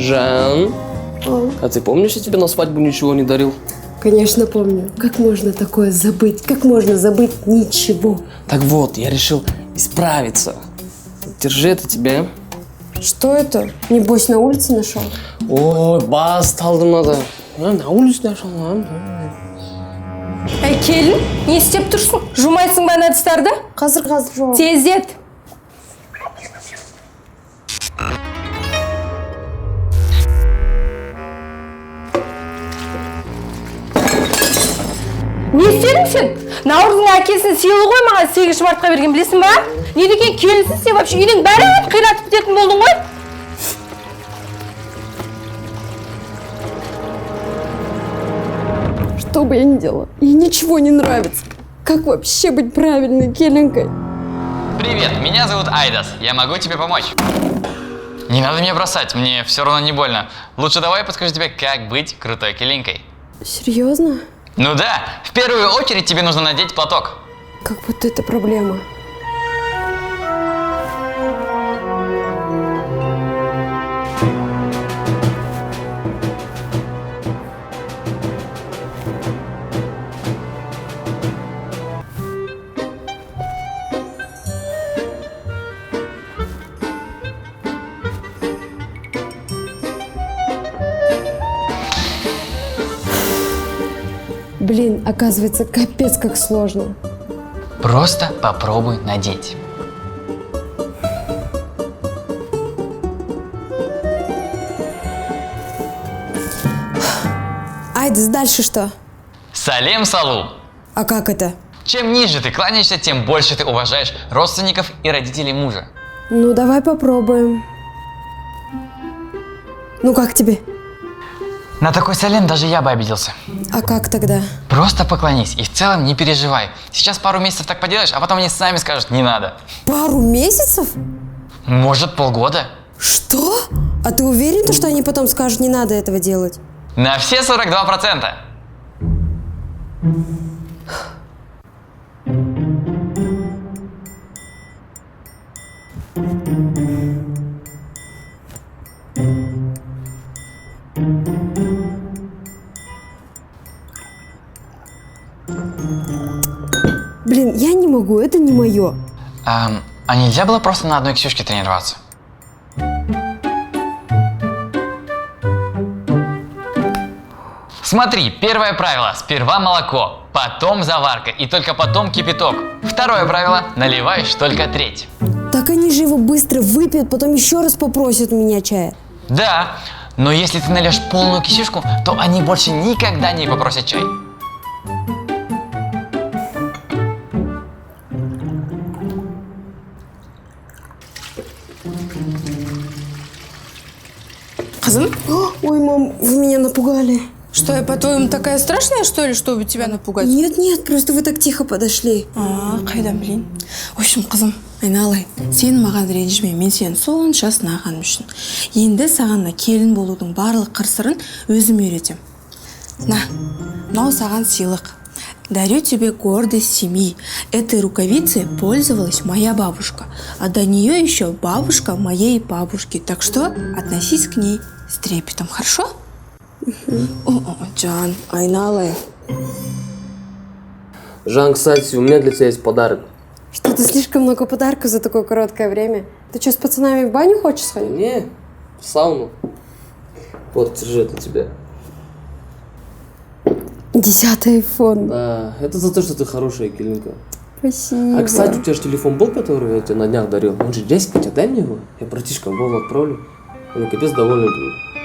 Жан, а ты помнишь, я тебе на свадьбу ничего не дарил? Конечно, помню. Как можно такое забыть? Как можно забыть ничего? Так вот, я решил исправиться. Держи это тебе. Что это? Небось, на улице нашел? Ой, баста алдым надо. На улице нашел. Әй, келін, не істеп тұрсың? Жумайсың ба әдістарды? Қазір жоқ. Тездет. Не істедің сен? Наурыздың әкесінің сыйлығы ғой маған 8 мартқа берген, білесің ба? Не деген келінсіз сен вообще үйдің бәрін қиратып бітетін болдың ғой? Что бы я ни делала, ей ничего не нравится. Как вообще быть правильной келенкой? Привет, меня зовут Айдас. Я могу тебе помочь. Не надо меня бросать, мне все равно не больно. Лучше давай подскажу тебе, как быть крутой келинкой. Серьезно? Ну да, в первую очередь тебе нужно надеть платок. Как будто это проблема. Блин, оказывается, капец как сложно. Просто попробуй надеть. Айдас, дальше что? Салем салу. А как это? Чем ниже ты кланяешься, тем больше ты уважаешь родственников и родителей мужа. Ну, давай попробуем. Ну, как тебе? На такой салем даже я бы обиделся. А как тогда? Просто поклонись и в целом не переживай. Сейчас пару месяцев так поделаешь, а потом они сами скажут «не надо». Пару месяцев? Может, полгода? Что? А ты уверен, что они потом скажут, не надо этого делать? На все 42%. Блин, я не могу, это не мое. А нельзя было просто на одной Ксюшке тренироваться? Смотри, первое правило. Сперва молоко, потом заварка и только потом кипяток. Второе правило. Наливаешь только треть. Так они же его быстро выпьют, потом еще раз попросят у меня чая. Да, но если ты нальешь полную Ксюшку, то они больше никогда не попросят чай. Қызым? Ой, мам, вы меня напугали. Что, я, по-твоему, такая страшная, что ли, чтобы тебя напугать? Нет, просто вы так тихо подошли. Қайдан білейін. В общем, қызым, айналайын. Сен маған ренжіме, мен сені сонша сынағаным үшін. Енді саған келін болудың барлық қыр-сырын өзім үйретем. Мынау саған сыйлық. Дарю тебе гордость семьи. Этой рукавицей пользовалась моя бабушка, а до нее еще бабушка моей бабушки. Так что относись к ней с трепетом, хорошо? О, Джан, айналайын. Жан, кстати, у меня для тебя есть подарок. Что-то слишком много подарков за такое короткое время. Ты что, с пацанами в баню хочешь сходить? Не, в сауну. Вот, держи это тебе. 10-й айфон. Да, это за то, что ты хорошая келинка. Спасибо. А, кстати, у тебя же телефон был, который я тебе на днях дарил? Он же 10, дай мне его. Я братишкам Вову отправлю. Он капец довольный будет.